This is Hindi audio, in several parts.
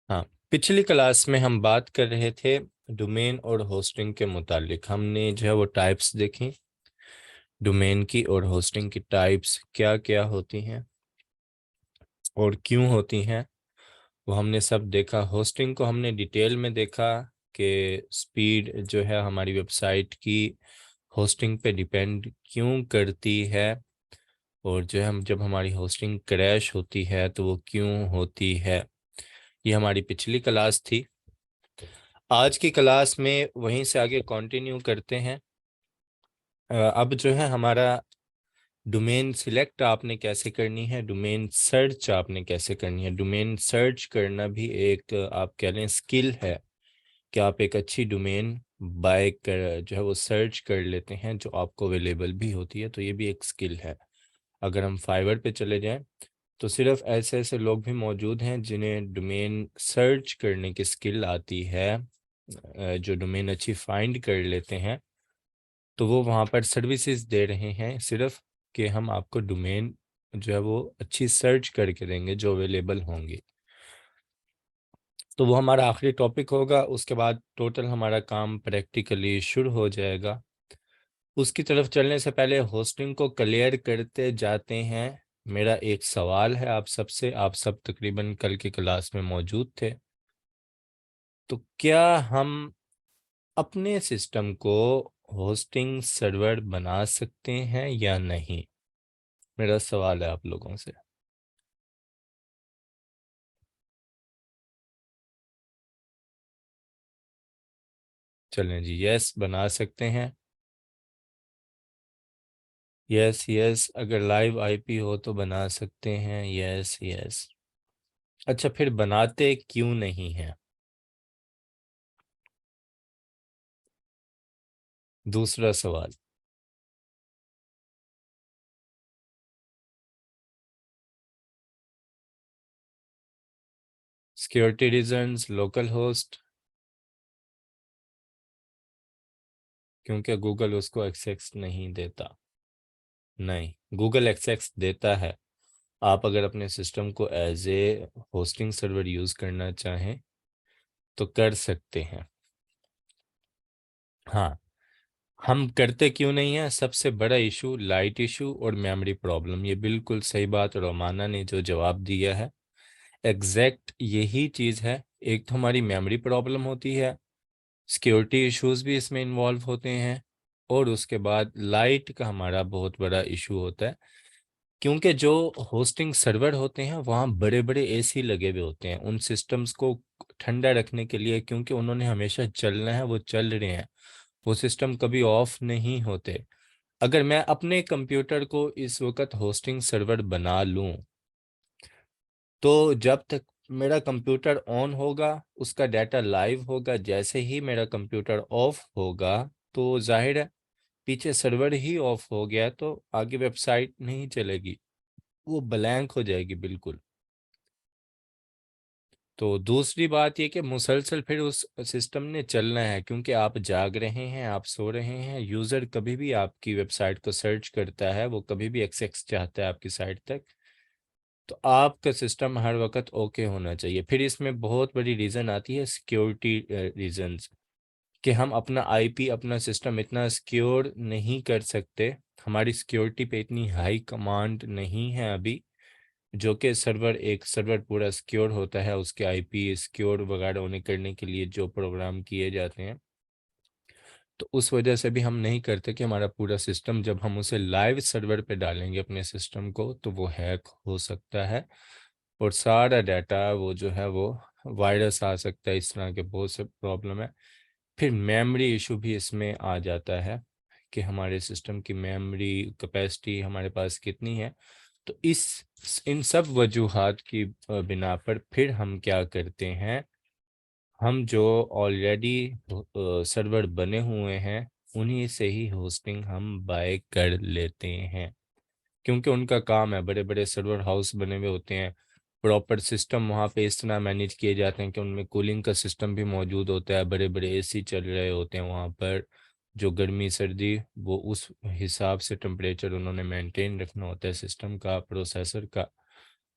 हाँ, पिछली क्लास में हम बात कर रहे थे डोमेन और होस्टिंग के मुतालिक। हमने जो है वो टाइप्स देखी, डोमेन की और होस्टिंग की टाइप्स क्या क्या होती हैं और क्यों होती हैं, वो हमने सब देखा। होस्टिंग को हमने डिटेल में देखा कि स्पीड जो है हमारी वेबसाइट की होस्टिंग पे डिपेंड क्यों करती है, और जो है हम जब हमारी होस्टिंग क्रैश होती है तो वो क्यों होती है। ये हमारी पिछली क्लास थी। आज की क्लास में वहीं से आगे कंटिन्यू करते हैं। अब जो है हमारा डोमेन सिलेक्ट आपने कैसे करनी है, डोमेन सर्च आपने कैसे करनी है। डोमेन सर्च करना भी एक आप कह लें स्किल है कि आप एक अच्छी डोमेन बाय कर जो है वो सर्च कर लेते हैं जो आपको अवेलेबल भी होती है, तो ये भी एक स्किल है। अगर हम फाइवर पे चले जाएं तो सिर्फ ऐसे ऐसे लोग भी मौजूद हैं जिन्हें डोमेन सर्च करने की स्किल आती है, जो डोमेन अच्छी फाइंड कर लेते हैं, तो वो वहाँ पर सर्विसेज दे रहे हैं सिर्फ कि हम आपको डोमेन जो है वो अच्छी सर्च करके देंगे जो अवेलेबल होंगी। तो वो हमारा आखिरी टॉपिक होगा, उसके बाद टोटल हमारा काम प्रैक्टिकली शुरू हो जाएगा। उसकी तरफ चलने से पहले होस्टिंग को क्लियर करते जाते हैं। मेरा एक सवाल है आप सबसे, आप सब तकरीबन कल की क्लास में मौजूद थे, तो क्या हम अपने सिस्टम को होस्टिंग सर्वर बना सकते हैं या नहीं? मेरा सवाल है आप लोगों से। चलें जी, यस बना सकते हैं। यस यस, अगर लाइव आईपी हो तो बना सकते हैं। Yes yes. अच्छा, फिर बनाते क्यों नहीं हैं? दूसरा सवाल। सिक्योरिटी रीजंस, लोकल होस्ट, क्योंकि गूगल उसको एक्सेस नहीं देता। नहीं, गूगल एक्सेस देता है। आप अगर अपने सिस्टम को as a hosting server use करना चाहें तो कर सकते हैं। हाँ, हम करते क्यों नहीं है? सबसे बड़ा इशू लाइट इशू और मेमोरी प्रॉब्लम। ये बिल्कुल सही बात रोमाना ने जो जवाब दिया है, एग्जैक्ट यही चीज़ है। एक तो हमारी मेमोरी प्रॉब्लम होती है, सिक्योरिटी इश्यूज भी इसमें इन्वॉल्व होते हैं, और उसके बाद लाइट का हमारा बहुत बड़ा इशू होता है, क्योंकि जो होस्टिंग सर्वर होते हैं वहाँ बड़े बड़े एसी लगे हुए होते हैं उन सिस्टम्स को ठंडा रखने के लिए, क्योंकि उन्होंने हमेशा चलना है, वो चल रहे हैं, वो सिस्टम कभी ऑफ नहीं होते। अगर मैं अपने कंप्यूटर को इस वक्त होस्टिंग सर्वर बना लूं, तो जब तक मेरा कंप्यूटर ऑन होगा उसका डाटा लाइव होगा, जैसे ही मेरा कंप्यूटर ऑफ होगा तो जाहिर है पीछे सर्वर ही ऑफ हो गया तो आगे वेबसाइट नहीं चलेगी, वो ब्लैंक हो जाएगी बिल्कुल। तो दूसरी बात ये कि मुसलसल फिर उस सिस्टम ने चलना है, क्योंकि आप जाग रहे हैं, आप सो रहे हैं, यूज़र कभी भी आपकी वेबसाइट को सर्च करता है, वो कभी भी एक्सेस चाहता है आपकी साइट तक, तो आपका सिस्टम हर वक्त ओके होना चाहिए। फिर इसमें बहुत बड़ी रीज़न आती है सिक्योरिटी रीजंस, कि हम अपना आईपी अपना सिस्टम इतना सिक्योर नहीं कर सकते, हमारी सिक्योरिटी पे इतनी हाई कमांड नहीं है अभी, जो कि सर्वर एक सर्वर पूरा सिक्योर होता है उसके आईपी सिक्योर वगैरह होने करने के लिए जो प्रोग्राम किए जाते हैं, तो उस वजह से भी हम नहीं करते कि हमारा पूरा सिस्टम जब हम उसे लाइव सर्वर पे डालेंगे अपने सिस्टम को तो वो हैक हो सकता है, और सारा डाटा वो जो है वो वायरस आ सकता है, इस तरह के बहुत से प्रॉब्लम है। फिर मेमोरी इशू भी इसमें आ जाता है कि हमारे सिस्टम की मेमोरी कैपेसिटी हमारे पास कितनी है। तो इस इन सब वजूहात की बिना पर फिर हम क्या करते हैं, हम जो ऑलरेडी सर्वर बने हुए हैं उन्हीं से ही होस्टिंग हम बाय कर लेते हैं, क्योंकि उनका काम है, बड़े बड़े सर्वर हाउस बने हुए होते हैं, प्रॉपर सिस्टम वहाँ पे इस तरह मैनेज किए जाते हैं कि उनमें कूलिंग का सिस्टम भी मौजूद होता है, बड़े बड़े एसी चल रहे होते हैं वहाँ पर, जो गर्मी सर्दी वो उस हिसाब से टेम्परेचर उन्होंने मेंटेन रखना होता है सिस्टम का, प्रोसेसर का,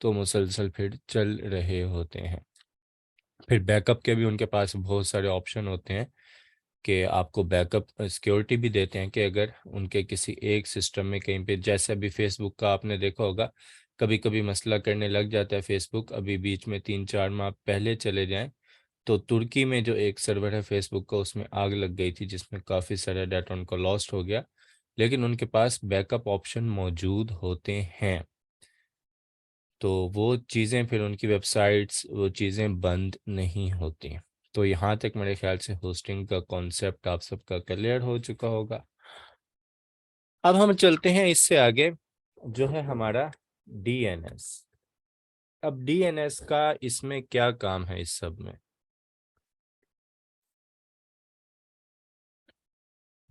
तो मुसलसल फिर चल रहे होते हैं। फिर बैकअप के भी उनके पास बहुत सारे ऑप्शन होते हैं कि आपको बैकअप सिक्योरिटी भी देते हैं कि अगर उनके किसी एक सिस्टम में कहीं पे, जैसे अभी फेसबुक का आपने देखा होगा, कभी कभी मसला करने लग जाता है फेसबुक। अभी बीच में 3-4 माह पहले चले जाएं तो तुर्की में जो एक सर्वर है फेसबुक का, उसमें आग लग गई थी जिसमें काफ़ी सारा डाटा उनका लॉस्ट हो गया। लेकिन उनके पास बैकअप ऑप्शन मौजूद होते हैं, तो वो चीज़ें फिर उनकी वेबसाइट्स वो चीज़ें बंद नहीं होती। तो यहाँ तक मेरे ख्याल से होस्टिंग का कॉन्सेप्ट आप सबका क्लियर हो चुका होगा। अब हम चलते हैं इससे आगे, जो है हमारा डीएनएस। अब डीएनएस का इसमें क्या काम है इस सब में?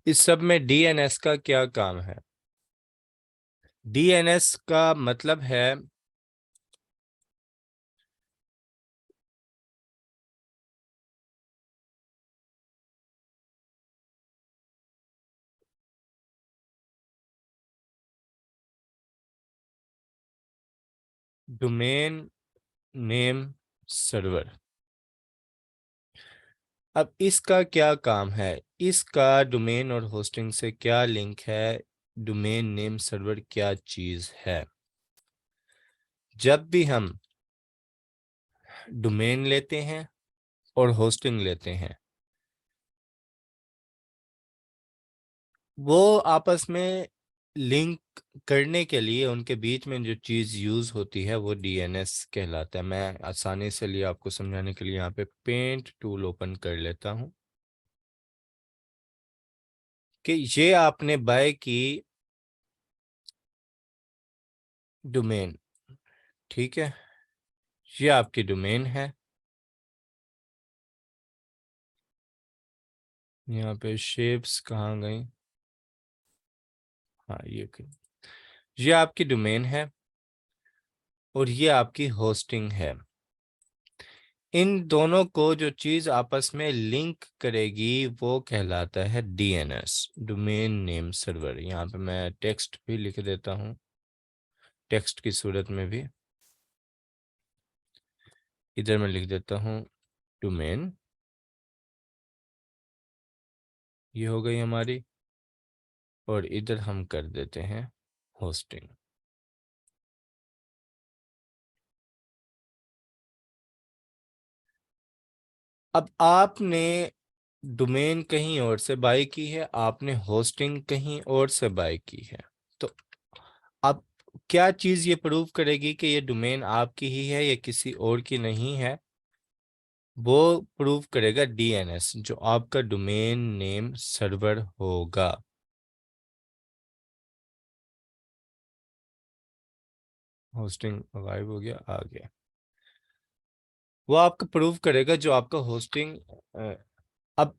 इस सब में डीएनएस का क्या काम है? डीएनएस का मतलब है डोमेन नेम सर्वर। अब इसका क्या काम है? इसका डोमेन और होस्टिंग से क्या लिंक है? डोमेन नेम सर्वर क्या चीज है? जब भी हम डोमेन लेते हैं और होस्टिंग लेते हैं, वो आपस में लिंक करने के लिए उनके बीच में जो चीज़ यूज़ होती है वो डीएनएस कहलाता है। मैं आसानी से लिए आपको समझाने के लिए यहाँ पे पेंट टूल ओपन कर लेता हूँ कि ये आपने बाय की डोमेन, ठीक है, ये आपकी डोमेन है। यहाँ पे शेप्स कहाँ गई? हाँ, ये आपकी डोमेन है और ये आपकी होस्टिंग है। इन दोनों को जो चीज़ आपस में लिंक करेगी वो कहलाता है डीएनएस, डोमेन नेम सर्वर। यहाँ पे मैं टेक्स्ट भी लिख देता हूँ, टेक्स्ट की सूरत में भी इधर मैं लिख देता हूँ डोमेन, ये हो गई हमारी, और इधर हम कर देते हैं होस्टिंग। अब आपने डोमेन कहीं और से बाय की है, आपने होस्टिंग कहीं और से बाय की है, तो अब क्या चीज़ ये प्रूव करेगी कि ये डोमेन आपकी ही है या किसी और की नहीं है? वो प्रूव करेगा डीएनएस, जो आपका डोमेन नेम सर्वर होगा। होस्टिंग गायब हो गया, आ गया। वो आपका प्रूव करेगा जो आपका होस्टिंग। अब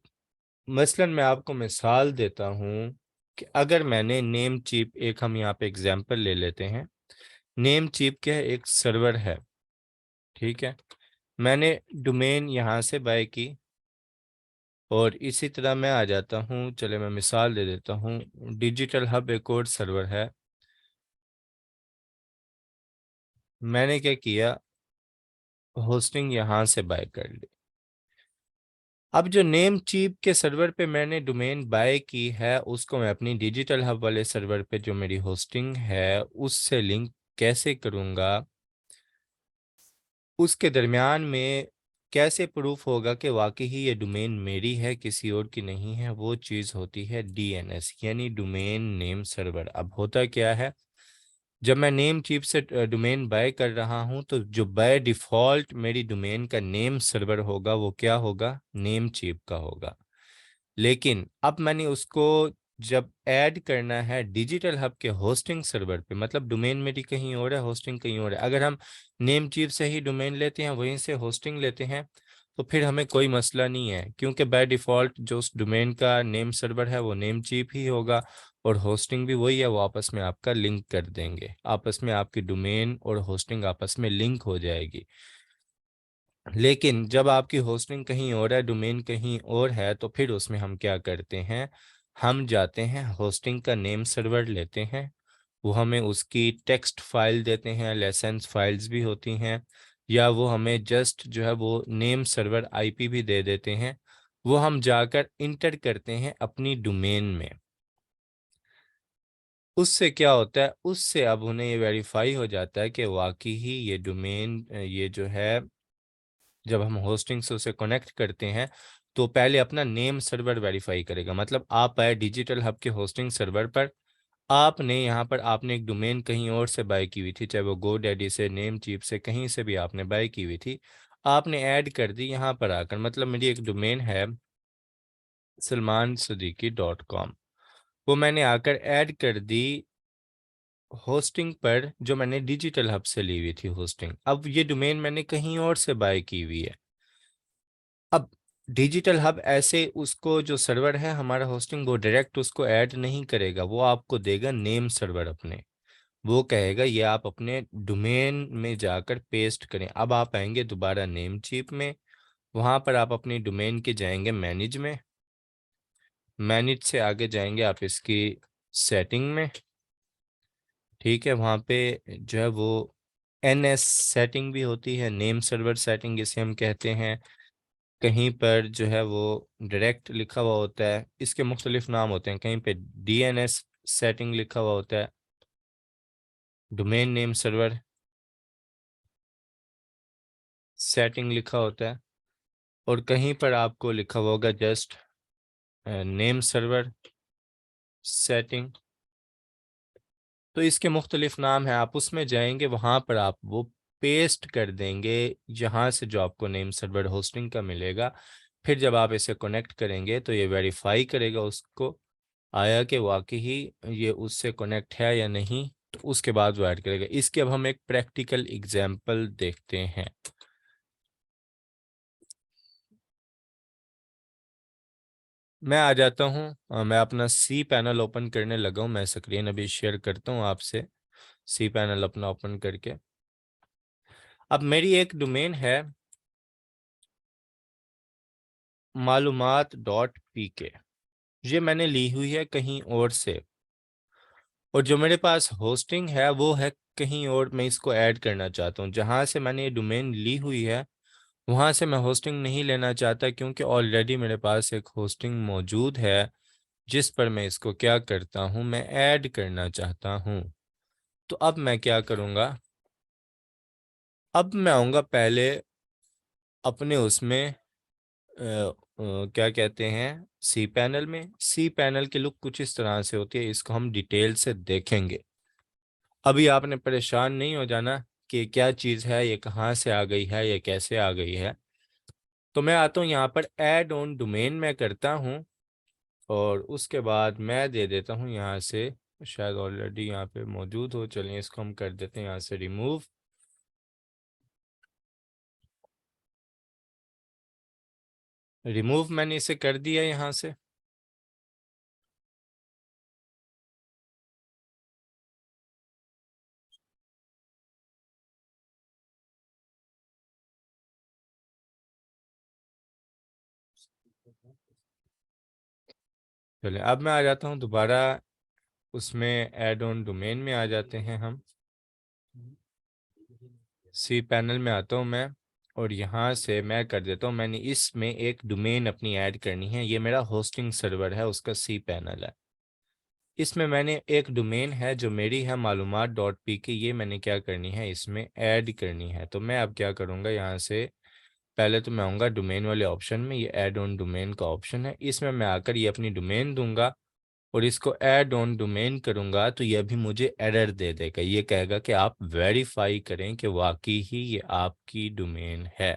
मसलन मैं आपको मिसाल देता हूँ कि अगर मैंने नेम चीप, एक हम यहाँ पे एग्जांपल ले लेते हैं, नेम चीप क्या है? एक सर्वर है, ठीक है। मैंने डोमेन यहाँ से बाय की और इसी तरह मैं आ जाता हूँ, चले मैं मिसाल दे देता हूँ, डिजिटल हब एक और सर्वर है। मैंने क्या किया? होस्टिंग यहाँ से बाय कर ली। अब जो नेम चीप के सर्वर पे मैंने डोमेन बाय की है, उसको मैं अपनी डिजिटल हब वाले सर्वर पे जो मेरी होस्टिंग है उससे लिंक कैसे करूँगा? उसके दरमियान में कैसे प्रूफ होगा कि वाकई ही ये डोमेन मेरी है, किसी और की नहीं है? वो चीज़ होती है डीएनएस, यानी डोमेन नेम सर्वर। अब होता क्या है, जब मैं नेम चीप से डोमेन बाय कर रहा हूं तो जो बाय डिफॉल्ट मेरी डोमेन का नेम सर्वर होगा वो क्या होगा? नेम चीप का होगा। लेकिन अब मैंने उसको जब ऐड करना है डिजिटल हब के होस्टिंग सर्वर पे, मतलब डोमेन मेरी कहीं और है, होस्टिंग कहीं और है। अगर हम नेम चीप से ही डोमेन लेते हैं, वहीं से होस्टिंग लेते हैं, तो फिर हमें कोई मसला नहीं है, क्योंकि बाय डिफ़ॉल्ट जो उस डोमेन का नेम सर्वर है वो नेम चीप ही होगा और होस्टिंग भी वही है। वो आपस में आपका लिंक कर देंगे, आपस में आपकी डोमेन और होस्टिंग आपस में लिंक हो जाएगी। लेकिन जब आपकी होस्टिंग कहीं और है, डोमेन कहीं और है, तो फिर उसमें हम क्या करते हैं? हम जाते हैं होस्टिंग का नेम सर्वर लेते हैं, वो हमें उसकी टेक्स्ट फाइल देते हैं, लेसेंस फाइल्स भी होती हैं, या वो हमें जस्ट जो है वो नेम सर्वर आईपी भी दे देते हैं, वो हम जाकर इंटर करते हैं अपनी डोमेन में। उससे क्या होता है, उससे अब उन्हें ये वेरीफाई हो जाता है कि वाकई ही ये डोमेन ये जो है, जब हम होस्टिंग से उसे कनेक्ट करते हैं तो पहले अपना नेम सर्वर वेरीफाई करेगा। मतलब आप आए डिजिटल हब के होस्टिंग सर्वर पर, आपने यहाँ पर आपने एक डोमेन कहीं और से बाय की हुई थी, चाहे वो GoDaddy से, नेम चीप से, कहीं से भी आपने बाय की हुई थी, आपने ऐड कर दी यहाँ पर आकर। मतलब मेरी एक डोमेन है salmansadiqui.com, वो मैंने आकर ऐड कर दी होस्टिंग पर, जो मैंने डिजिटल हब से ली हुई थी होस्टिंग। अब ये डोमेन मैंने कहीं और से बाय की हुई है। अब डिजिटल हब ऐसे उसको, जो सर्वर है हमारा होस्टिंग, वो डायरेक्ट उसको ऐड नहीं करेगा, वो आपको देगा नेम सर्वर अपने। वो कहेगा ये आप अपने डोमेन में जाकर पेस्ट करें। अब आप आएंगे दोबारा नेम चीप में, वहां पर आप अपनी डोमेन के जाएंगे मैनेज में, मैनेज से आगे जाएंगे आप इसकी सेटिंग में। ठीक है, वहाँ पे जो है वो NS सेटिंग भी होती है, नेम सर्वर सेटिंग इसे हम कहते हैं। कहीं पर जो है वो डायरेक्ट लिखा हुआ होता है, इसके मुख्तलिफ नाम होते हैं। कहीं पे DNS सेटिंग लिखा हुआ होता है, डोमेन नेम सर्वर सेटिंग लिखा होता है, और कहीं पर आपको लिखा हुआ होगा जस्ट नेम सर्वर सेटिंग। तो इसके मुख्तलिफ नाम हैं, आप उसमें जाएंगे, वहाँ पर आप वो पेस्ट कर देंगे जहाँ से जो आपको नेम सर्वर होस्टिंग का मिलेगा। फिर जब आप इसे कनेक्ट करेंगे तो ये वेरीफाई करेगा उसको, आया कि वाकई ही ये उससे कनेक्ट है या नहीं, तो उसके बाद वो ऐड करेगा। इसके अब हम एक प्रैक्टिकल एग्जांपल देखते हैं। मैं आ जाता हूँ, मैं अपना सी पैनल ओपन करने लगा हूँ। मैं स्क्रीन अभी शेयर करता हूँ आपसे, सी पैनल अपना ओपन करके। अब मेरी एक डोमेन है मालूमात.pk, ये मैंने ली हुई है कहीं और से, और जो मेरे पास होस्टिंग है वो है कहीं और। मैं इसको ऐड करना चाहता हूँ, जहाँ से मैंने ये डोमेन ली हुई है वहाँ से मैं होस्टिंग नहीं लेना चाहता, क्योंकि ऑलरेडी मेरे पास एक होस्टिंग मौजूद है जिस पर मैं इसको क्या करता हूँ, मैं ऐड करना चाहता हूँ। तो अब मैं क्या करूँगा, अब मैं आऊँगा पहले अपने उसमें क्या कहते हैं, सी पैनल में। सी पैनल की लुक कुछ इस तरह से होती है, इसको हम डिटेल से देखेंगे। अभी आपने परेशान नहीं हो जाना कि क्या चीज़ है, ये कहाँ से आ गई है, ये कैसे आ गई है। तो मैं आता हूँ यहाँ पर ऐड ऑन डोमेन में करता हूँ, और उसके बाद मैं दे देता हूँ यहाँ से, शायद ऑलरेडी यहाँ पे मौजूद हो, चलिए इसको हम कर देते हैं यहाँ से रिमूव। रिमूव मैंने इसे कर दिया यहाँ से। चलिए अब मैं आ जाता हूँ दोबारा उसमें, ऐड ऑन डोमेन में आ जाते हैं हम, सी पैनल में आता हूँ मैं, और यहाँ से मैं कर देता हूँ, मैंने इसमें एक डोमेन अपनी ऐड करनी है। ये मेरा होस्टिंग सर्वर है, उसका सी पैनल है। इसमें मैंने एक डोमेन है जो मेरी है मालूमात.pk, ये मैंने क्या करनी है, इसमें ऐड करनी है। तो मैं अब क्या करूँगा, यहाँ से पहले तो मैं आऊँगा डोमेन वाले ऑप्शन में, ये ऐड ऑन डोमेन का ऑप्शन है, इसमें मैं आकर ये अपनी डोमेन दूंगा और इसको ऐड ऑन डोमेन करूंगा, तो ये भी मुझे एरर दे देगा। ये कहेगा कि आप वेरीफाई करें कि वाकई ही ये आपकी डोमेन है।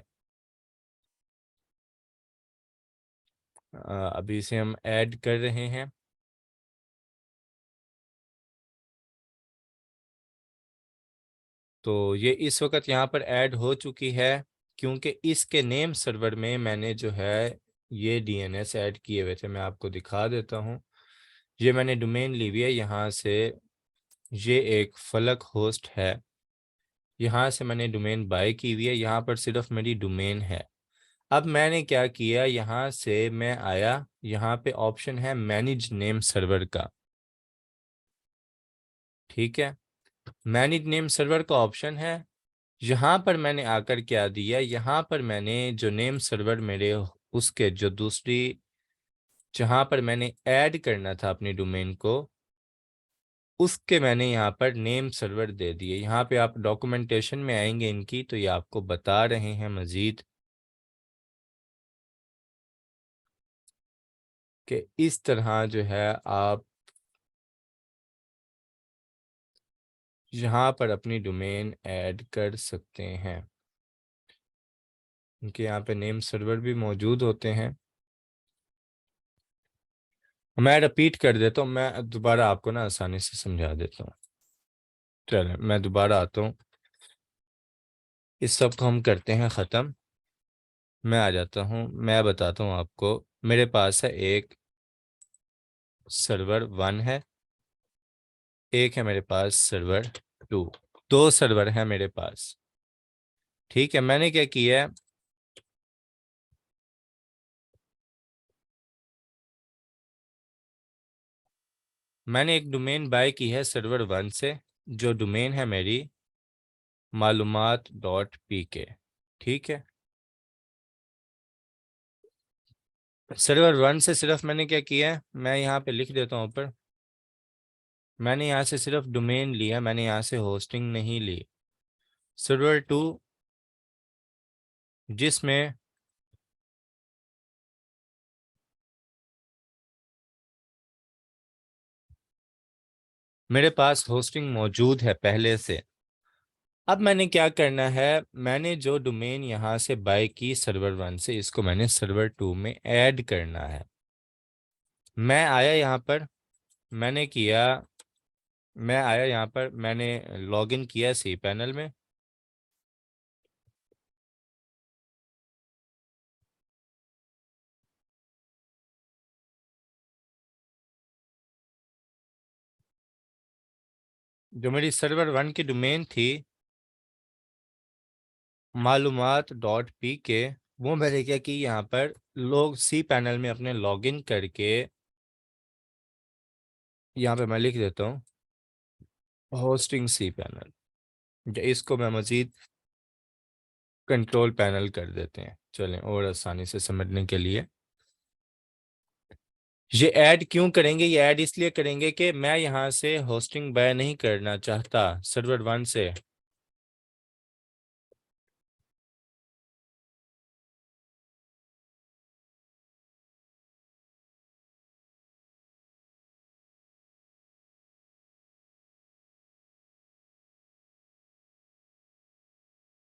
अभी इसे हम ऐड कर रहे हैं। तो ये इस वक्त यहाँ पर ऐड हो चुकी है, क्योंकि इसके नेम सर्वर में मैंने जो है ये DNS ऐड किए हुए थे। मैं आपको दिखा देता हूँ, ये मैंने डोमेन ली हुई है यहाँ से, ये एक फलक होस्ट है, यहाँ से मैंने डोमेन बाय की हुई है, यहाँ पर सिर्फ मेरी डोमेन है। अब मैंने क्या किया, यहाँ से मैं आया, यहाँ पे ऑप्शन है मैनेज नेम सर्वर का। ठीक है, मैनेज नेम सर्वर का ऑप्शन है, यहाँ पर मैंने आकर क्या दिया, यहाँ पर मैंने जो नेम सर्वर मेरे उसके जो दूसरी, जहाँ पर मैंने ऐड करना था अपनी डोमेन को, उसके मैंने यहाँ पर नेम सर्वर दे दिए। यहाँ पे आप डॉक्यूमेंटेशन में आएंगे इनकी, तो ये आपको बता रहे हैं मजीद कि इस तरह जो है आप यहाँ पर अपनी डोमेन ऐड कर सकते हैं। उनके यहाँ पे नेम सर्वर भी मौजूद होते हैं। मैं रिपीट कर देता हूँ, मैं दोबारा आपको ना आसानी से समझा देता हूँ। चलो मैं दोबारा आता हूँ, इस सब को हम करते हैं ख़त्म। मैं आ जाता हूँ, मैं बताता हूँ आपको। मेरे पास है एक सर्वर 1 है, एक है मेरे पास सर्वर 2, दो सर्वर है मेरे पास। ठीक है, मैंने क्या किया है, मैंने एक डोमेन बाय की है सर्वर 1 से, जो डोमेन है मेरी मालूमात.pk। ठीक है, सर्वर 1 से सिर्फ मैंने क्या किया है, मैं यहाँ पे लिख देता हूँ ऊपर, मैंने यहाँ से सिर्फ डोमेन लिया, मैंने यहाँ से होस्टिंग नहीं ली। सर्वर 2 जिसमें मेरे पास होस्टिंग मौजूद है पहले से। अब मैंने क्या करना है, मैंने जो डोमेन यहाँ से बाय की सर्वर 1 से, इसको मैंने सर्वर 2 में ऐड करना है। मैं आया यहाँ पर, मैंने किया, मैं आया यहाँ पर, मैंने लॉगिन किया सी पैनल में। जो मेरी सर्वर 1 की डोमेन थी मालूमात.pk, वो मैंने क्या की, यहाँ पर लोग सी पैनल में अपने लॉगिन करके, यहाँ पे मैं लिख देता हूँ होस्टिंग सी पैनल, इसको मैं मज़ीद कंट्रोल पैनल कर देते हैं, चलें और आसानी से समझने के लिए। ये ऐड क्यों करेंगे, ये ऐड इसलिए करेंगे कि मैं यहाँ से होस्टिंग बाय नहीं करना चाहता सर्वर 1 से।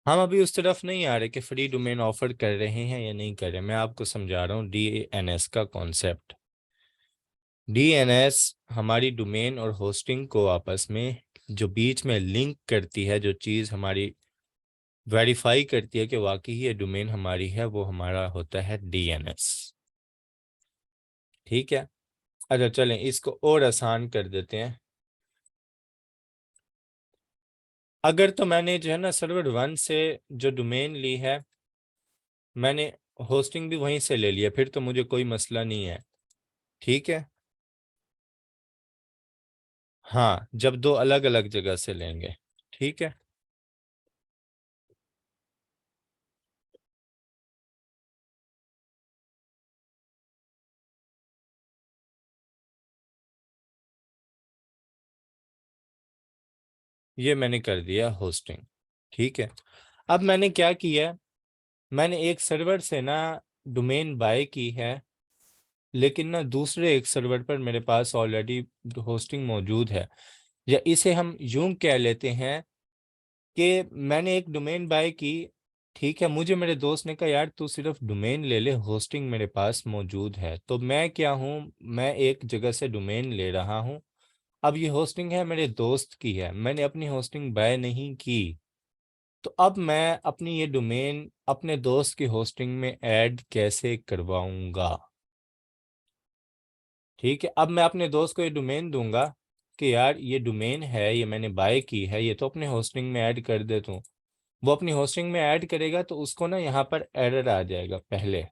हम अभी उस तरफ नहीं आ रहे कि फ्री डोमेन ऑफर कर रहे हैं या नहीं कर रहे, मैं आपको समझा रहा हूँ डीएनएस का कॉन्सेप्ट। डीएनएस हमारी डोमेन और होस्टिंग को आपस में जो बीच में लिंक करती है, जो चीज़ हमारी वेरीफाई करती है कि वाकई ये डोमेन हमारी है, वो हमारा होता है डीएनएस। ठीक है, अच्छा चलें इसको और आसान कर देते हैं। अगर तो मैंने जो है ना सर्वर 1 से जो डोमेन ली है, मैंने होस्टिंग भी वहीं से ले लिया, फिर तो मुझे कोई मसला नहीं है। ठीक है, हाँ जब दो अलग अलग जगह से लेंगे। ठीक है, ये मैंने कर दिया होस्टिंग। ठीक है, अब मैंने क्या किया, मैंने एक सर्वर से ना डोमेन बाय की है, लेकिन ना दूसरे एक सर्वर पर मेरे पास ऑलरेडी होस्टिंग मौजूद है। या इसे हम यूं कह लेते हैं कि मैंने एक डोमेन बाय की। ठीक है, मुझे मेरे दोस्त ने कहा यार तू सिर्फ डोमेन ले ले, होस्टिंग मेरे पास मौजूद है। तो मैं क्या हूँ, मैं एक जगह से डोमेन ले रहा हूँ। अब ये होस्टिंग है मेरे दोस्त की है, मैंने अपनी होस्टिंग बाय नहीं की। तो अब मैं अपनी ये डोमेन अपने दोस्त की होस्टिंग में ऐड कैसे करवाऊंगा। ठीक है, अब मैं अपने दोस्त को ये डोमेन दूंगा कि यार ये डोमेन है, ये मैंने बाय की है, ये तो अपने होस्टिंग में ऐड कर दे तू। वो अपनी होस्टिंग में ऐड करेगा तो उसको ना यहाँ पर एरर आ जाएगा। पहले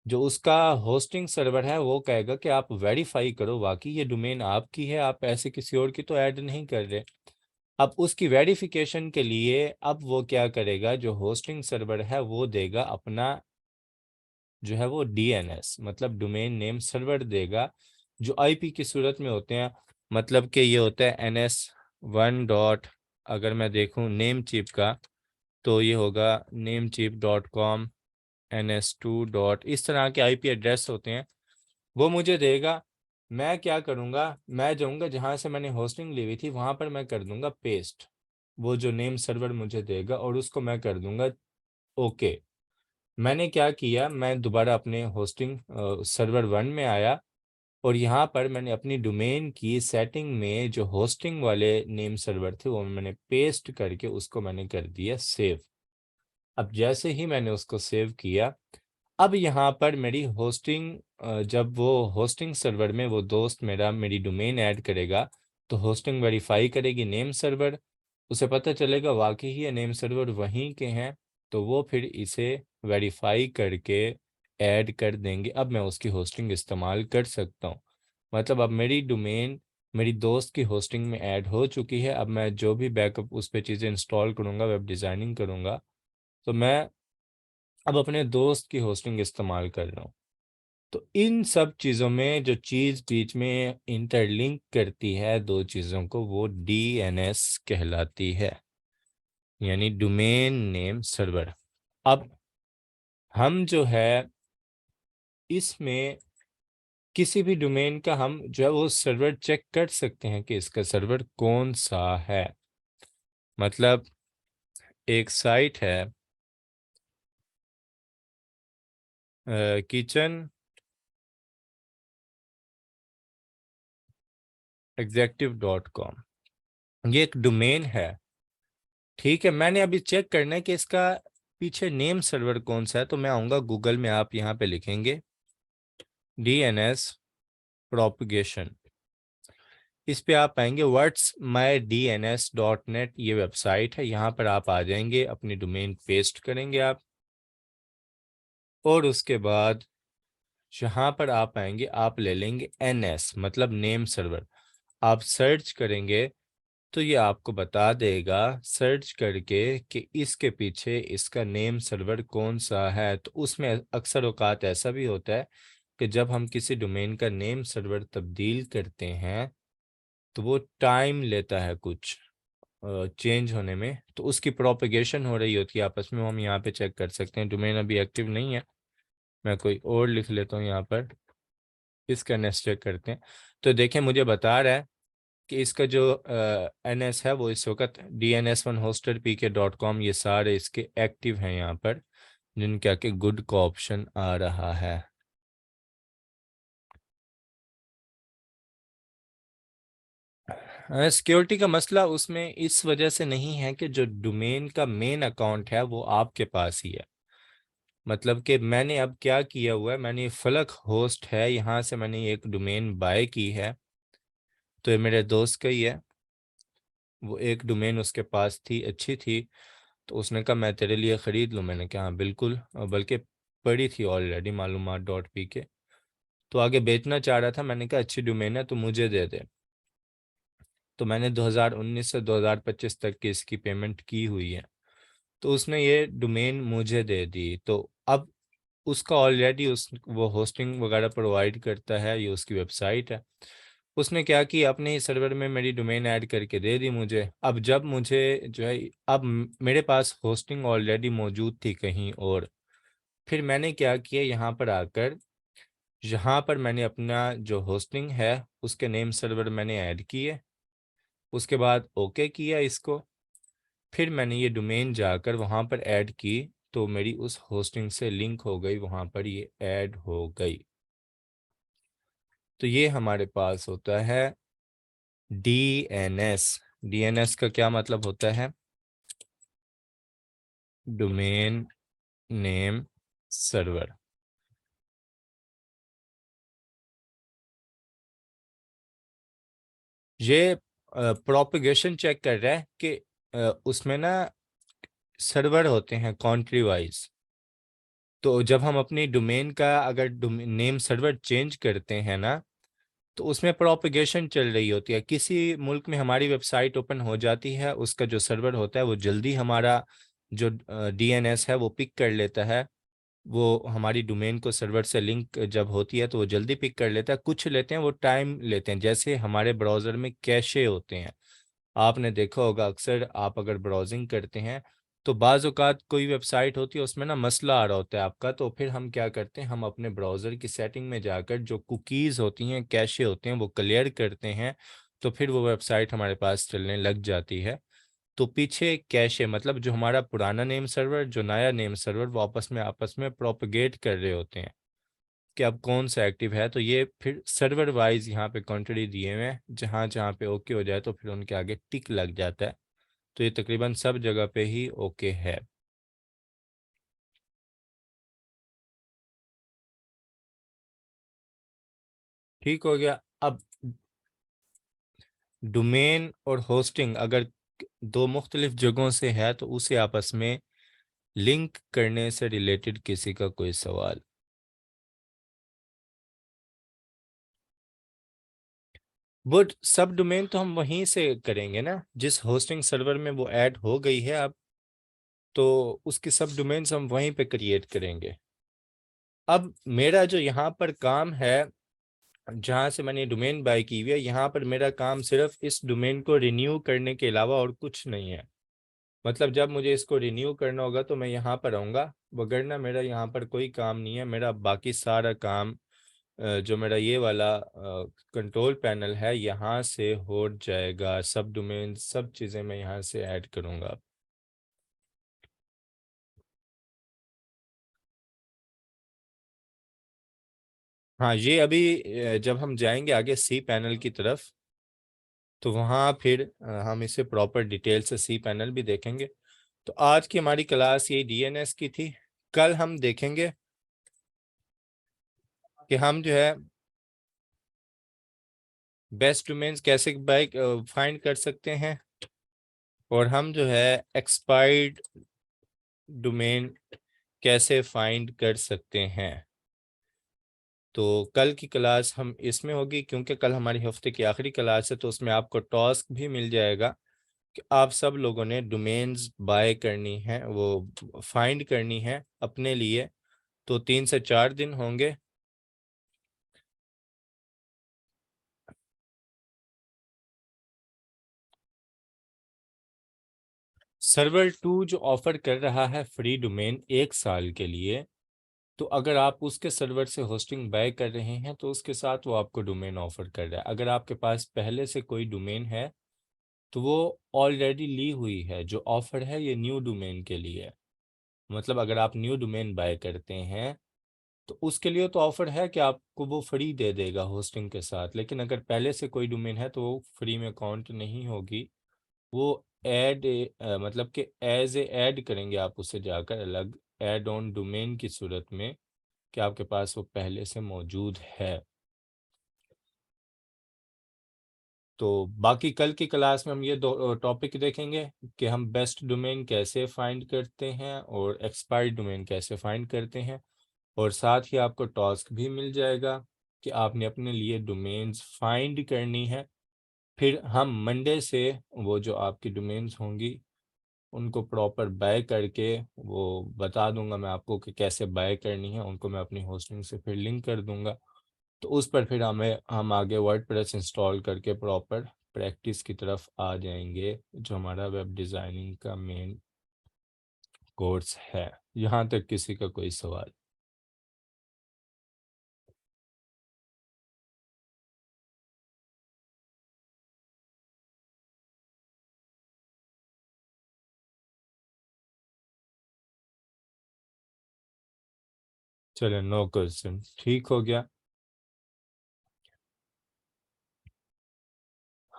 जो उसका होस्टिंग सर्वर है वो कहेगा कि आप वेरीफाई करो वाकई ये डोमेन आपकी है, आप ऐसे किसी और की तो ऐड नहीं कर रहे। अब उसकी वेरिफिकेशन के लिए अब वो क्या करेगा, जो होस्टिंग सर्वर है वो देगा अपना जो है वो डीएनएस मतलब डोमेन नेम सर्वर देगा, जो आईपी की सूरत में होते हैं। मतलब कि ये होता है NS1 डॉट, अगर मैं देखूं नेम चिप का तो ये होगा namecheap.com, NS2 डॉट, इस तरह के आईपी एड्रेस होते हैं, वो मुझे देगा। मैं क्या करूँगा, मैं जाऊँगा जहाँ से मैंने होस्टिंग ली हुई थी वहाँ पर मैं कर दूँगा पेस्ट वो जो नेम सर्वर मुझे देगा, और उसको मैं कर दूँगा ओके। मैंने क्या किया, मैं दोबारा अपने होस्टिंग सर्वर 1 में आया, और यहाँ पर मैंने अपनी डोमेन की सेटिंग में जो होस्टिंग वाले नेम सर्वर थे वो मैंने पेस्ट करके उसको मैंने कर दिया सेव। अब जैसे ही मैंने उसको सेव किया, अब यहाँ पर मेरी होस्टिंग जब वो होस्टिंग सर्वर में वो दोस्त मेरा मेरी डोमेन ऐड करेगा तो होस्टिंग वेरीफाई करेगी नेम सर्वर, उसे पता चलेगा वाकई ही ये नेम सर्वर वहीं के हैं, तो वो फिर इसे वेरीफाई करके ऐड कर देंगे। अब मैं उसकी होस्टिंग इस्तेमाल कर सकता हूँ। मतलब अब मेरी डोमेन मेरी दोस्त की होस्टिंग में ऐड हो चुकी है। अब मैं जो भी बैकअप उस पर चीज़ें इंस्टॉल करूँगा, वेब डिज़ाइनिंग करूँगा, तो मैं अब अपने दोस्त की होस्टिंग इस्तेमाल कर रहा हूँ। तो इन सब चीज़ों में जो चीज़ बीच में इंटरलिंक करती है दो चीज़ों को वो डीएनएस कहलाती है, यानी डोमेन नेम सर्वर। अब हम जो है इसमें किसी भी डोमेन का हम जो है वो सर्वर चेक कर सकते हैं कि इसका सर्वर कौन सा है। मतलब एक साइट है किचन executive.com, ये एक डोमेन है। ठीक है, मैंने अभी चेक करना है कि इसका पीछे नेम सर्वर कौन सा है, तो मैं आऊँगा गूगल में, आप यहाँ पे लिखेंगे DNS प्रोपगेशन, इस पे आप पाएंगे व्हाट्स माई DNS.net, ये वेबसाइट है। यहाँ पर आप आ जाएंगे, अपनी डोमेन पेस्ट करेंगे आप, और उसके बाद जहाँ पर आप आएंगे आप ले लेंगे NS मतलब नेम सर्वर। आप सर्च करेंगे तो ये आपको बता देगा सर्च करके कि इसके पीछे इसका नेम सर्वर कौन सा है। तो उसमें अक्सर औकात ऐसा भी होता है कि जब हम किसी डोमेन का नेम सर्वर तब्दील करते हैं तो वो टाइम लेता है कुछ चेंज होने में, तो उसकी प्रोपेगेशन हो रही होती है आपस में, वो हम यहाँ पे चेक कर सकते हैं। डोमेन अभी एक्टिव नहीं है, मैं कोई और लिख लेता हूँ यहाँ पर, इसका नेक्स्ट चेक करते हैं। तो देखें मुझे बता रहा है कि इसका जो NS है वो इस वक्त DNS1hoster.pk.com, ये सारे इसके एक्टिव हैं यहाँ पर, जिनके आके गुड का ऑप्शन आ रहा है। सिक्योरिटी का मसला उसमें इस वजह से नहीं है कि जो डोमेन का मेन अकाउंट है वो आपके पास ही है। मतलब कि मैंने अब क्या किया हुआ है, मैंने फलक होस्ट है, यहाँ से मैंने एक डोमेन बाय की है, तो ये मेरे दोस्त का ही है। वो एक डोमेन उसके पास थी, अच्छी थी, तो उसने कहा मैं तेरे लिए ख़रीद लूँ। मैंने कहा हाँ बिल्कुल, और बल्कि पड़ी थी ऑलरेडी मालूमात.pk, तो आगे बेचना चाह रहा था। मैंने कहा अच्छी डोमेन है तो मुझे दे दे। तो मैंने 2019 से 2025 तक की इसकी पेमेंट की हुई है, तो उसने ये डोमेन मुझे दे दी। तो अब उसका ऑलरेडी उस वो होस्टिंग वगैरह प्रोवाइड करता है, ये उसकी वेबसाइट है। उसने क्या किया, अपने ही सर्वर में मेरी डोमेन ऐड करके दे दी मुझे। अब जब मुझे जो है अब मेरे पास होस्टिंग ऑलरेडी मौजूद थी कहीं और, फिर मैंने क्या किया, यहाँ पर आकर यहाँ पर मैंने अपना जो होस्टिंग है उसके नेम सर्वर मैंने ऐड किए, उसके बाद ओके किया इसको, फिर मैंने ये डोमेन जाकर वहाँ पर ऐड की, तो मेरी उस होस्टिंग से लिंक हो गई, वहाँ पर ये ऐड हो गई। तो ये हमारे पास होता है DNS। DNS का क्या मतलब होता है, डोमेन नेम सर्वर। ये प्रोपेगेशन चेक कर रहा है कि उसमें ना सर्वर होते हैं कंट्री वाइज। तो जब हम अपनी डोमेन का अगर नेम सर्वर चेंज करते हैं ना, तो उसमें प्रोपेगेशन चल रही होती है। किसी मुल्क में हमारी वेबसाइट ओपन हो जाती है, उसका जो सर्वर होता है वो जल्दी हमारा जो डीएनएस है वो पिक कर लेता है। वो हमारी डोमेन को सर्वर से लिंक जब होती है तो वो जल्दी पिक कर लेता है। कुछ लेते हैं वो टाइम लेते हैं, जैसे हमारे ब्राउज़र में कैशे होते हैं। आपने देखा होगा अक्सर आप अगर ब्राउजिंग करते हैं तो बाज़ औक़ात कोई वेबसाइट होती है उसमें ना मसला आ रहा होता है आपका, तो फिर हम क्या करते हैं, हम अपने ब्राउज़र की सेटिंग में जाकर जो कुकीज़ होती हैं, कैशे होते हैं, वो क्लियर करते हैं, तो फिर वो वेबसाइट हमारे पास चलने लग जाती है। तो पीछे कैशे मतलब जो हमारा पुराना नेम सर्वर, जो नया नेम सर्वर, वो आपस में प्रोपेगेट कर रहे होते हैं कि अब कौन सा एक्टिव है। तो ये फिर सर्वर वाइज यहाँ पे कंट्री दिए हुए हैं, जहाँ जहाँ पे ओके हो जाए तो फिर उनके आगे टिक लग जाता है। तो ये तकरीबन सब जगह पे ही ओके है। ठीक हो गया। अब डोमेन और होस्टिंग अगर दो मुख्तलिफ जगहों से है तो उसे आपस में लिंक करने से रिलेटेड किसी का कोई सवाल? वो सब डोमेन तो हम वहीं से करेंगे ना, जिस होस्टिंग सर्वर में वो ऐड हो गई है अब, तो उसकी सब डोमेन्स हम वहीं पे क्रिएट करेंगे। अब मेरा जो यहाँ पर काम है, जहाँ से मैंने डोमेन बाय की हुई है, यहाँ पर मेरा काम सिर्फ इस डोमेन को रिन्यू करने के अलावा और कुछ नहीं है। मतलब जब मुझे इसको रिन्यू करना होगा तो मैं यहाँ पर आऊँगा, वगरना मेरा यहाँ पर कोई काम नहीं है। मेरा बाकी सारा काम जो मेरा ये वाला कंट्रोल पैनल है यहाँ से हो जाएगा। सब डोमेन सब चीज़ें मैं यहाँ से ऐड करूँगा। हाँ, ये अभी जब हम जाएंगे आगे सी पैनल की तरफ तो वहाँ फिर हम इसे प्रॉपर डिटेल से सी पैनल भी देखेंगे। तो आज की हमारी क्लास ये डीएनएस की थी। कल हम देखेंगे कि हम जो है बेस्ट डोमेन्स कैसे बाय फाइंड कर सकते हैं, और हम जो है एक्सपायर्ड डोमेन कैसे फाइंड कर सकते हैं। तो कल की क्लास हम इसमें होगी, क्योंकि कल हमारी हफ्ते की आखिरी क्लास है, तो उसमें आपको टास्क भी मिल जाएगा कि आप सब लोगों ने डोमेन्स बाय करनी है, वो फाइंड करनी है अपने लिए। तो 3 से 4 दिन होंगे। सर्वर 2 जो ऑफर कर रहा है फ्री डोमेन 1 साल के लिए, तो अगर आप उसके सर्वर से होस्टिंग बाय कर रहे हैं तो उसके साथ वो आपको डोमेन ऑफर कर रहा है। अगर आपके पास पहले से कोई डोमेन है तो वो ऑलरेडी ली हुई है। जो ऑफर है ये न्यू डोमेन के लिए है। मतलब अगर आप न्यू डोमेन बाय करते हैं तो उसके लिए तो ऑफर है कि आपको वो फ्री दे देगा होस्टिंग के साथ। लेकिन अगर पहले से कोई डोमेन है तो वो फ्री में काउंट नहीं होगी। वो ऐड मतलब कि एज ए ऐड करेंगे आप उसे जाकर अलग ऐड ऑन डोमेन की सूरत में, कि आपके पास वो पहले से मौजूद है। तो बाकी कल की क्लास में हम ये दो टॉपिक देखेंगे कि हम बेस्ट डोमेन कैसे फाइंड करते हैं और एक्सपायर्ड डोमेन कैसे फाइंड करते हैं। और साथ ही आपको टास्क भी मिल जाएगा कि आपने अपने लिए डोमेन्स फाइंड करनी है। फिर हम मंडे से वो जो आपकी डोमेन्स होंगी उनको प्रॉपर बाय करके वो बता दूंगा मैं आपको कि कैसे बाय करनी है। उनको मैं अपनी होस्टिंग से फिर लिंक कर दूंगा। तो उस पर फिर हम आगे वर्डप्रेस इंस्टॉल करके प्रॉपर प्रैक्टिस की तरफ आ जाएंगे, जो हमारा वेब डिज़ाइनिंग का मेन कोर्स है। यहाँ तक किसी का कोई सवाल? चलो, नो क्वेश्चन, ठीक हो गया।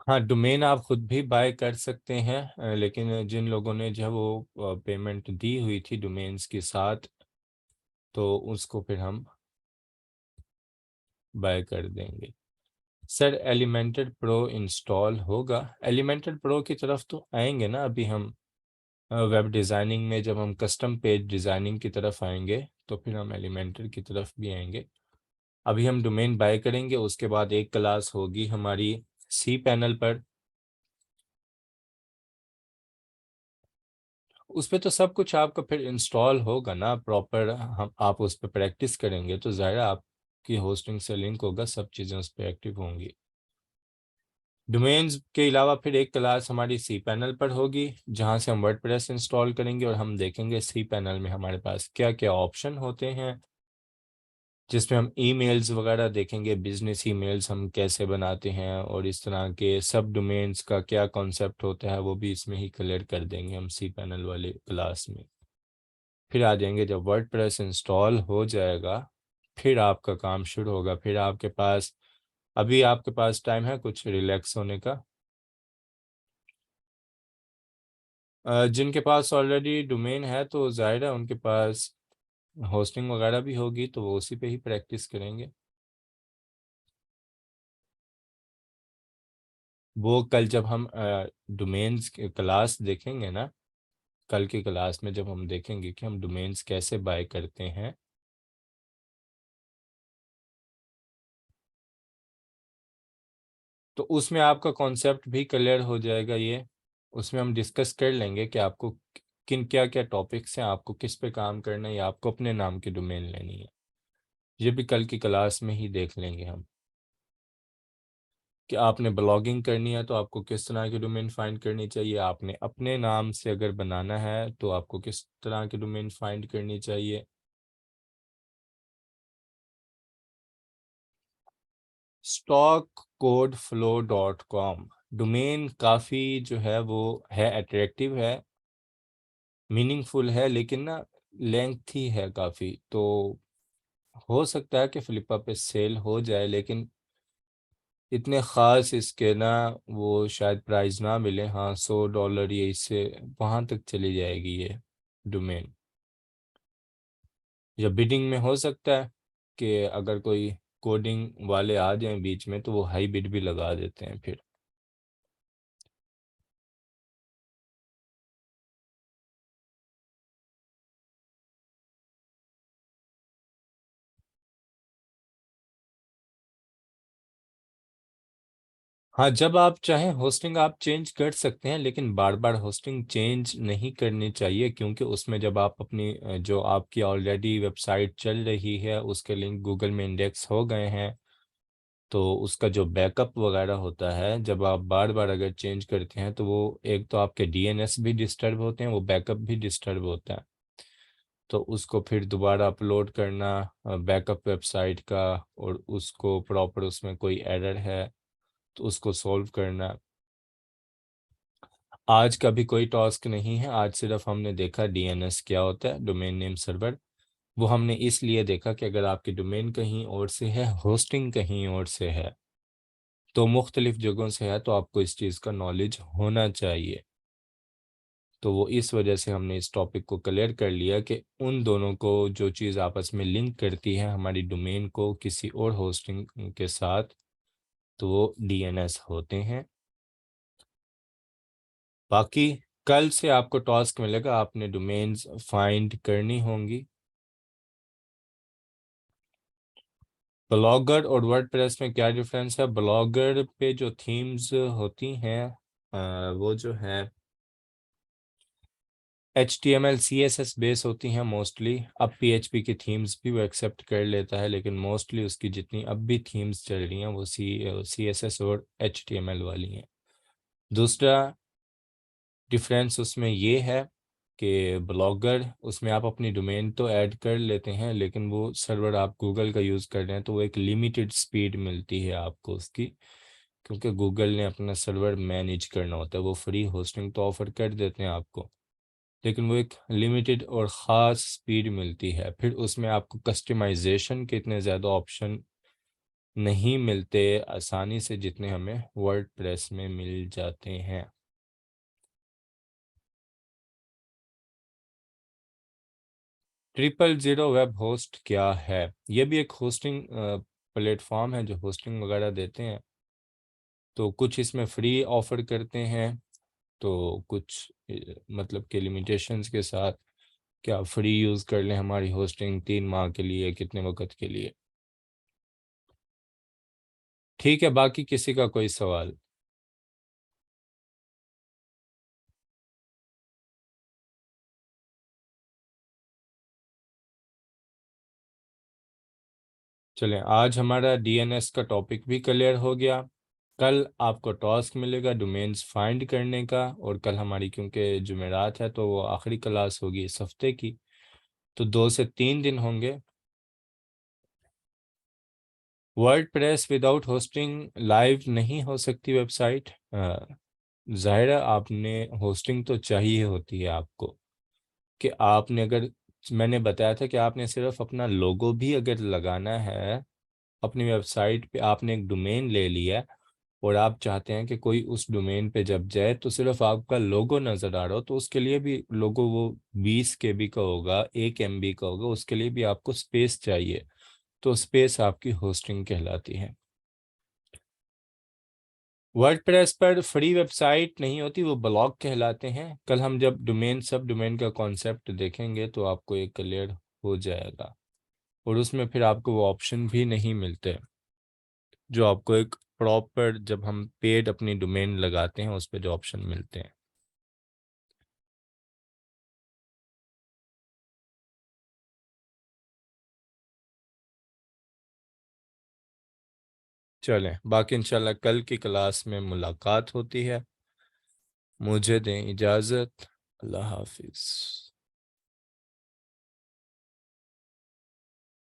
हाँ, डोमेन आप खुद भी बाय कर सकते हैं, लेकिन जिन लोगों ने जो है वो पेमेंट दी हुई थी डोमेन्स के साथ, तो उसको फिर हम बाय कर देंगे। सर, एलिमेंटेड प्रो इंस्टॉल होगा? एलिमेंटेड प्रो की तरफ तो आएंगे ना अभी हम। वेब डिज़ाइनिंग में जब हम कस्टम पेज डिज़ाइनिंग की तरफ आएंगे तो फिर हम एलिमेंटेड की तरफ भी आएंगे। अभी हम डोमेन बाय करेंगे, उसके बाद एक क्लास होगी हमारी सी पैनल पर। उस पे तो सब कुछ आपका फिर इंस्टॉल होगा ना प्रॉपर, हम आप उस पर प्रैक्टिस करेंगे तो ज़ाहिर है आपकी होस्टिंग से लिंक होगा, सब चीज़ें उस पर एक्टिव होंगी। डोमेन्स के अलावा फिर एक क्लास हमारी सी पैनल पर होगी, जहाँ से हम वर्डप्रेस इंस्टॉल करेंगे और हम देखेंगे सी पैनल में हमारे पास क्या क्या ऑप्शन होते हैं, जिसमें हम ईमेल्स वगैरह देखेंगे, बिजनेस ईमेल्स हम कैसे बनाते हैं, और इस तरह के सब डोमेन्स का क्या कॉन्सेप्ट होता है वो भी इसमें ही क्लियर कर देंगे हम सी पैनल वाले क्लास में। फिर आ जाएंगे जब वर्डप्रेस इंस्टॉल हो जाएगा, फिर आपका काम शुरू होगा। फिर आपके पास, अभी आपके पास टाइम है कुछ रिलैक्स होने का। जिनके पास ऑलरेडी डोमेन है तो जाहिर है उनके पास होस्टिंग वगैरह भी होगी, तो वो उसी पे ही प्रैक्टिस करेंगे। वो कल जब हम डोमेन्स क्लास देखेंगे ना, कल की क्लास में जब हम देखेंगे कि हम डोमेन्स कैसे बाय करते हैं, तो उसमें आपका कॉन्सेप्ट भी क्लियर हो जाएगा। ये उसमें हम डिस्कस कर लेंगे कि आपको किन क्या क्या टॉपिक्स हैं, आपको किस पे काम करना है, या आपको अपने नाम की डोमेन लेनी है। ये भी कल की क्लास में ही देख लेंगे हम, कि आपने ब्लॉगिंग करनी है तो आपको किस तरह की डोमेन फाइंड करनी चाहिए, आपने अपने नाम से अगर बनाना है तो आपको किस तरह की डोमेन फाइंड करनी चाहिए। stockcodeflow.com डोमेन काफ़ी जो है वो है, अट्रैक्टिव है, मीनिंगफुल है, लेकिन ना लेंथी है काफ़ी। तो हो सकता है कि फ्लिपा पे सेल हो जाए, लेकिन इतने ख़ास इसके ना वो शायद प्राइस ना मिले। हाँ, $100 ये इससे वहाँ तक चली जाएगी ये डोमेन। या बिडिंग में हो सकता है कि अगर कोई कोडिंग वाले आ जाएं बीच में तो वो हाई बिड भी लगा देते हैं फिर। हाँ, जब आप चाहें होस्टिंग आप चेंज कर सकते हैं, लेकिन बार बार होस्टिंग चेंज नहीं करनी चाहिए, क्योंकि उसमें जब आप अपनी जो आपकी ऑलरेडी वेबसाइट चल रही है उसके लिंक गूगल में इंडेक्स हो गए हैं, तो उसका जो बैकअप वगैरह होता है जब आप बार बार अगर चेंज करते हैं तो वो एक तो आपके डीएनएस भी डिस्टर्ब होते हैं, वो बैकअप भी डिस्टर्ब होता है। तो उसको फिर दोबारा अपलोड करना बैकअप वेबसाइट का, और उसको प्रॉपर उसमें कोई एरर है तो उसको सॉल्व करना, आज का भी कोई टास्क नहीं है। आज सिर्फ हमने देखा डीएनएस क्या होता है, डोमेन नेम सर्वर। वो हमने इसलिए देखा कि अगर आपकी डोमेन कहीं और से है, होस्टिंग कहीं और से है, तो मुख्तलिफ जगहों से है, तो आपको इस चीज़ का नॉलेज होना चाहिए। तो वो इस वजह से हमने इस टॉपिक को क्लियर कर लिया कि उन दोनों को जो चीज़ आपस में लिंक करती है हमारी डोमेन को किसी और होस्टिंग के साथ, तो वो डीएनएस होते हैं। बाकी कल से आपको टास्क मिलेगा, आपने डोमेन्स फाइंड करनी होंगी। ब्लॉगर और वर्डप्रेस में क्या डिफरेंस है? ब्लॉगर पे जो थीम्स होती हैं वो जो है HTML CSS बेस होती हैं मोस्टली। अब PHP की थीम्स भी वो एक्सेप्ट कर लेता है, लेकिन मोस्टली उसकी जितनी अब भी थीम्स चल रही हैं वो CSS और HTML वाली हैं। दूसरा डिफरेंस उसमें ये है कि ब्लॉगर उसमें आप अपनी डोमेन तो ऐड कर लेते हैं, लेकिन वो सर्वर आप गूगल का यूज़ कर रहे हैं तो वो एक लिमिटेड स्पीड मिलती है आपको उसकी, क्योंकि गूगल ने अपना सर्वर मैनेज करना होता है। वो फ्री होस्टिंग तो ऑफर कर देते हैं आपको, लेकिन वो एक लिमिटेड और ख़ास स्पीड मिलती है। फिर उसमें आपको कस्टमाइजेशन के इतने ज़्यादा ऑप्शन नहीं मिलते आसानी से, जितने हमें वर्डप्रेस में मिल जाते हैं। 000 वेब होस्ट क्या है? ये भी एक होस्टिंग प्लेटफॉर्म है जो होस्टिंग वगैरह देते हैं। तो कुछ इसमें फ्री ऑफर करते हैं, तो कुछ मतलब के लिमिटेशंस के साथ, क्या फ्री यूज़ कर लें हमारी होस्टिंग 3 माह के लिए, कितने वक्त के लिए। ठीक है, बाकी किसी का कोई सवाल? चलें, आज हमारा डीएनएस का टॉपिक भी क्लियर हो गया। कल आपको टास्क मिलेगा डोमेन्स फाइंड करने का, और कल हमारी क्योंकि जुमेरात है तो वो आखिरी क्लास होगी इस हफ्ते की, तो 2 से 3 दिन होंगे। वर्डप्रेस विदाउट होस्टिंग लाइव नहीं हो सकती वेबसाइट। जाहिर है आपने होस्टिंग तो चाहिए होती है आपको, कि आपने अगर, मैंने बताया था कि आपने सिर्फ अपना लोगो भी अगर लगाना है अपनी वेबसाइट पे, आपने एक डोमेन ले लिया है और आप चाहते हैं कि कोई उस डोमेन पे जब जाए तो सिर्फ आपका लोगो नज़र आ रहा हो, तो उसके लिए भी लोगो वो 20 KB का होगा, 1 MB का होगा, उसके लिए भी आपको स्पेस चाहिए। तो स्पेस आपकी होस्टिंग कहलाती है। वर्डप्रेस पर फ्री वेबसाइट नहीं होती, वो ब्लॉग कहलाते हैं। कल हम जब डोमेन सब डोमेन का कॉन्सेप्ट देखेंगे तो आपको एक क्लियर हो जाएगा, और उसमें फिर आपको वो ऑप्शन भी नहीं मिलते जो आपको एक प्रॉपर, जब हम पेड अपनी डोमेन लगाते हैं उस पर जो ऑप्शन मिलते हैं। चलें, बाकी इंशाल्लाह कल की क्लास में मुलाकात होती है। मुझे दें इजाज़त। अल्लाह हाफिज़।